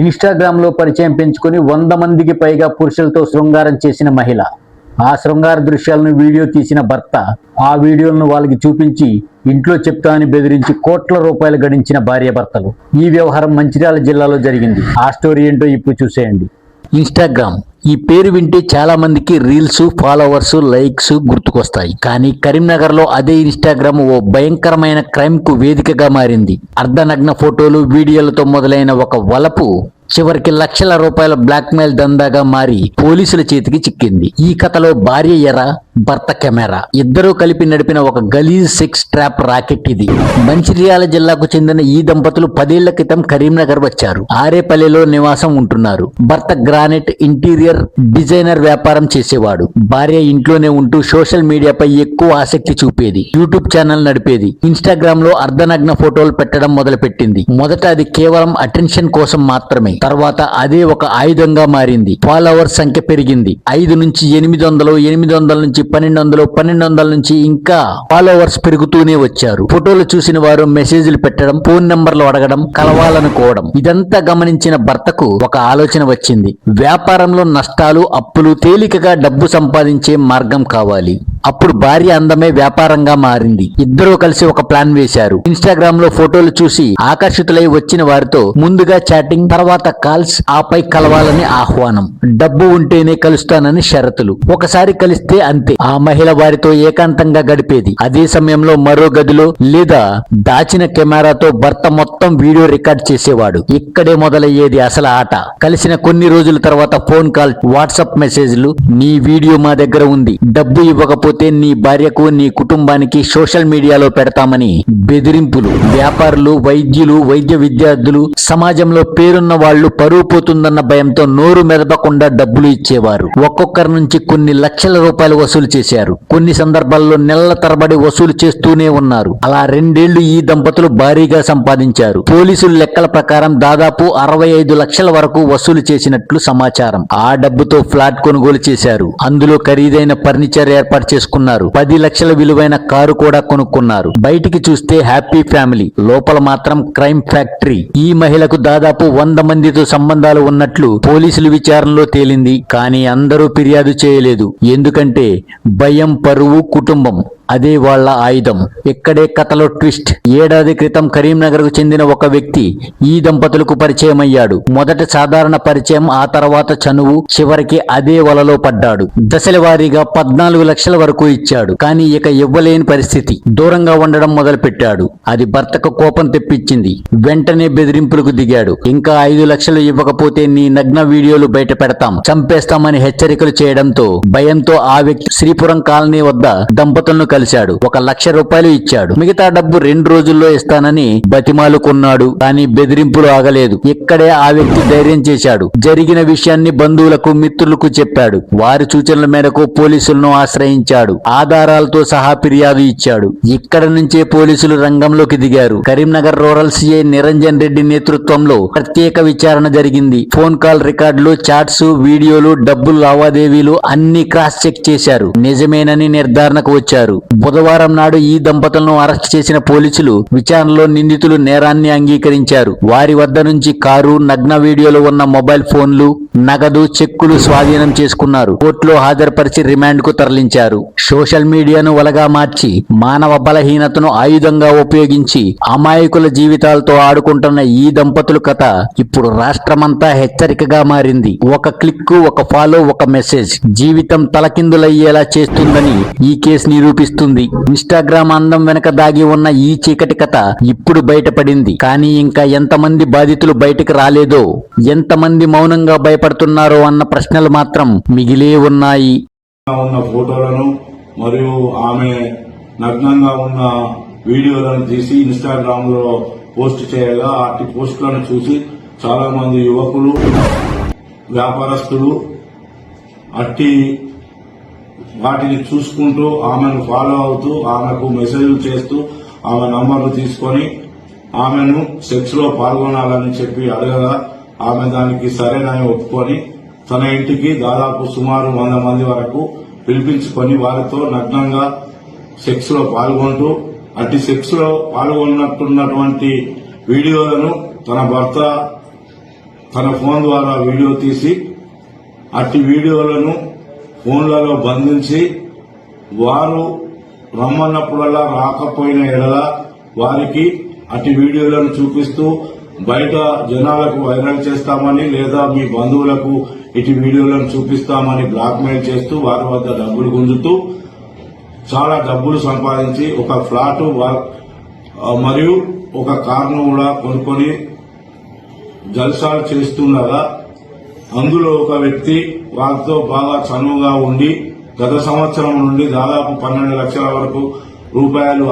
Instagram లో పరిచయం పెంచుకొని 100 మందికి పైగా పురుషులతో శృంగారం చేసిన మహిళ. ఆ శృంగార దృశ్యాలను వీడియో తీసిన భర్త ఆ వీడియోలను వాళ్ళకి చూపించి ఇంట్లో చెప్తా అని బెదిరించి కోట్ల రూపాయలు గడించిన భార్యాభర్తలు. ఈ వ్యవహారం మంచిర్యాల జిల్లాలో జరిగింది. ఆ స్టోరీ ఏంటో ఇప్పుడు చూసేయండి. ఇన్స్టాగ్రామ్ ఈ పేరు వింటే చాలా మందికి రీల్స్, ఫాలోవర్స్, లైక్స్ గుర్తుకొస్తాయి. కానీ కరీంనగర్ లో అదే ఇన్స్టాగ్రామ్ ఓ భయంకరమైన క్రైమ్ కు వేదికగా మారింది. అర్ధనగ్న ఫోటోలు, వీడియోలతో మొదలైన ఒక వలపు చివరికి లక్షల రూపాయల బ్లాక్మెయిల్ దందాగా మారి పోలీసుల చేతికి చిక్కింది. ఈ కథలో భార్య ఎర, భర్త కెమెరా ఇద్దరూ కలిపి నడిపిన ఒక గలీజ్ సెక్స్ ట్రాప్ రాకెట్ ఇది. మంచిర్యాల జిల్లాకు చెందిన ఈ దంపతులు 10 ఏళ్ల క్రితం కరీంనగర్ వచ్చారు. ఆరేపల్లిలో నివాసం ఉంటున్నారు. భర్త గ్రానైట్ ఇంటీరియర్ డిజైనర్ వ్యాపారం చేసేవాడు. భార్య ఇంట్లోనే ఉంటూ సోషల్ మీడియాపై ఎక్కువ ఆసక్తి చూపేది. యూట్యూబ్ ఛానల్ నడిపేది. ఇన్స్టాగ్రామ్ లో అర్ధనగ్న ఫోటోలు పెట్టడం మొదలుపెట్టింది. మొదట అది కేవలం అటెన్షన్ కోసం మాత్రమే. తర్వాత అదే ఒక ఆయుధంగా మారింది. ఫాలోవర్స్ సంఖ్య పెరిగింది. 5 నుంచి 800, 800 నుంచి 1200, 1200 నుంచి ఇంకా ఫాలోవర్స్ పెరుగుతూనే వచ్చారు. ఫోటోలు చూసిన వారు మెసేజ్లు పెట్టడం, ఫోన్ నంబర్లు అడగడం, కలవాలనుకోవడం. ఇదంతా గమనించిన భర్తకు ఒక ఆలోచన వచ్చింది. వ్యాపారంలో నష్టాలు, అప్పులు, తేలికగా డబ్బు సంపాదించే మార్గం కావాలి. అప్పుడు భార్య అందమే వ్యాపారంగా మారింది. ఇద్దరూ కలిసి ఒక ప్లాన్ వేశారు. ఇన్స్టాగ్రామ్ లో ఫోటోలు చూసి ఆకర్షితులై వచ్చిన వారితో ముందుగా చాటింగ్, తర్వాత కాల్స్, ఆపై కలవాలని ఆహ్వానం. డబ్బు ఉంటేనే కలుస్తానని షరతులు. ఒకసారి కలిస్తే అంతే. ఆ మహిళ వారితో ఏకాంతంగా గడిపేది. అదే సమయంలో మరో గదిలో లేదా దాచిన కెమెరాతో భర్త మొత్తం వీడియో రికార్డ్ చేసేవాడు. ఇక్కడే మొదలయ్యేది అసలు ఆట. కలిసిన కొన్ని రోజుల తర్వాత ఫోన్ కాల్, వాట్సాప్ మెసేజ్లు. నీ వీడియో మా దగ్గర ఉంది, డబ్బు ఇవ్వకపోతే నీ భార్యకు, నీ కుటుంబానికి సోషల్ మీడియాలో పెడతామని బెదిరింపులు. వ్యాపారులు, వైద్యులు, వైద్య విద్యార్థులు, సమాజంలో పేరున్న వాళ్ళు పరువు పోతుందన్న భయంతో నోరు మెదపకుండా డబ్బులు ఇచ్చేవారు. ఒక్కొక్కరి నుంచి కొన్ని లక్షల రూపాయలు వసూలు చేశారు. కొన్ని సందర్భాల్లో నెలల తరబడి వసూలు చేస్తూనే ఉన్నారు. అలా 2 ఏళ్లు ఈ దంపతులు భారీగా సంపాదించారు. పోలీసుల లెక్కల ప్రకారం దాదాపు 65 లక్షల వరకు వసూలు చేసినట్లు సమాచారం. ఆ డబ్బుతో ఫ్లాట్ కొనుగోలు చేశారు. అందులో ఖరీదైన ఫర్నిచర్ ఏర్పాటు చేసుకున్నారు. 10 లక్షల విలువైన కారు కూడా కొనుక్కున్నారు. బయటికి చూస్తే హ్యాపీ ఫ్యామిలీ, లోపల మాత్రం క్రైమ్ ఫ్యాక్టరీ. ఈ మహిళకు దాదాపు 100 మందితో సంబంధాలు ఉన్నట్లు పోలీసులు విచారణలో తేలింది. కానీ అందరూ ఫిర్యాదు చేయలేదు. ఎందుకంటే భయం, పరువు, కుటుంబం అదే వాళ్ళ ఆయుధం. ఇక్కడే కథలో ట్విస్ట్. ఏడాది క్రితం కరీంనగర్ కు చెందిన ఒక వ్యక్తి ఈ దంపతులకు పరిచయం అయ్యాడు. మొదట సాధారణ పరిచయం, ఆ తర్వాత చనువు, చివరికి అదే వలలో పడ్డాడు. దశల వారీగా 14 లక్షల వరకు ఇచ్చాడు. కానీ ఇక ఇవ్వలేని పరిస్థితి. దూరంగా ఉండడం మొదలు పెట్టాడు. అది భర్తకు కోపం తెప్పించింది. వెంటనే బెదిరింపులకు దిగాడు. ఇంకా 5 లక్షలు ఇవ్వకపోతే నీ నగ్న వీడియోలు బయట పెడతాం, చంపేస్తామని హెచ్చరికలు చేయడంతో భయంతో ఆ వ్యక్తి శ్రీపురం కాలనీ వద్ద దంపతులను కలిశాడు. 1 లక్ష రూపాయలు ఇచ్చాడు. మిగతా డబ్బు 2 రోజుల్లో ఇస్తానని బతిమాలుకున్నాడు. కానీ బెదిరింపులు ఆగలేదు. ఇక్కడే ఆ వ్యక్తి ధైర్యం చేశాడు. జరిగిన విషయాన్ని బంధువులకు, మిత్రులకు చెప్పాడు. వారి సూచనల మేరకు పోలీసులను ఆశ్రయించాడు. ఆధారాలతో సహా ఫిర్యాదు ఇచ్చాడు. ఇక్కడ నుంచే పోలీసులు రంగంలోకి దిగారు. కరీంనగర్ రూరల్ సిఐ నిరంజన్ రెడ్డి నేతృత్వంలో ప్రత్యేక విచారణ జరిగింది. ఫోన్ కాల్ రికార్డులు, చాట్స్, వీడియోలు, డబ్బులు లావాదేవీలు అన్ని క్రాస్ చెక్ చేశారు. నిజమేనని నిర్ధారణకు వచ్చారు. బుధవారం నాడు ఈ దంపతులను అరెస్ట్ చేసిన పోలీసులు విచారణలో నిందితులు నేరాన్ని అంగీకరించారు. వారి వద్ద నుంచి కారు, నగ్న వీడియోలు ఉన్న మొబైల్ ఫోన్లు, నగదు, చెక్కులు స్వాధీనం చేసుకున్నారు. కోర్టులో హాజరుపరిచి రిమాండ్ కు తరలించారు. సోషల్ మీడియాను వలగా మార్చి, మానవ బలహీనతను ఆయుధంగా ఉపయోగించి అమాయకుల జీవితాలతో ఆడుకుంటున్న ఈ దంపతుల కథ ఇప్పుడు రాష్ట్రమంతా హెచ్చరికగా మారింది. ఒక క్లిక్, ఒక ఫాలో, ఒక మెసేజ్ జీవితం తలకిందులయ్యేలా చేస్తుందని ఈ కేసు నిరూపిస్తుంది. ఇన్స్టాగ్రామ్ అందం వెనక దాగి ఉన్న ఈ చీకటి కథ ఇప్పుడు బయటపడింది. కానీ ఇంకా ఎంతమంది బాధితులు బయటకు రాలేదో, ఎంతమంది మౌనంగా భయపడుతున్నారో అన్న ప్రశ్నలు మాత్రం మిగిలే ఉన్నాయి. ఉన్న ఫోటోలను మరియు ఆమె నగ్నంగా ఉన్న వీడియోలను తీసి ఇన్స్టాగ్రామ్ లో పోస్ట్ చేయగా అట్టి పోస్టులను చూసి చాలా మంది యువకులు, వ్యాపారస్తులు అట్టి వాటిని చూసుకుంటూ ఆమెను ఫాలో అవుతూ, ఆమెకు మెసేజ్లు చేస్తూ, ఆమె నంబర్లు తీసుకొని ఆమెను సెక్స్ లో పాల్గొనాలని చెప్పి అడగగా ఆమె దానికి సరేనని ఒప్పుకొని తన ఇంటికి దాదాపు సుమారు 100 మంది వరకు పిలిపించుకొని వారితో నగ్నంగా సెక్స్ లో పాల్గొంటూ అట్టి సెక్స్ లో పాల్గొన్నట్టున్నటువంటి వీడియోలను తన భర్త తన ఫోన్ ద్వారా వీడియో తీసి అట్టి వీడియోలను ఫోన్లలో బంధించి వారు రమ్మన్నప్పుడల్లా రాకపోయిన ఎడల వారికి అట్టి వీడియోలను చూపిస్తూ బయట జనాలకు వైరల్ చేస్తామని లేదా మీ బంధువులకు ఇటు వీడియోలను చూపిస్తామని బ్లాక్మెయిల్ చేస్తూ వారి వద్ద డబ్బులు గుంజుతూ చాలా డబ్బులు సంపాదించి ఒక ఫ్లాట్ మరియు ఒక కారును కూడా కొనుక్కొని జల్సాలు చేస్తుండగా అందులో ఒక వ్యక్తి వారితో బాగా చనువుగా ఉండి గత సంవత్సరం నుండి దాదాపు 12 లక్షల వరకు రూపాయలు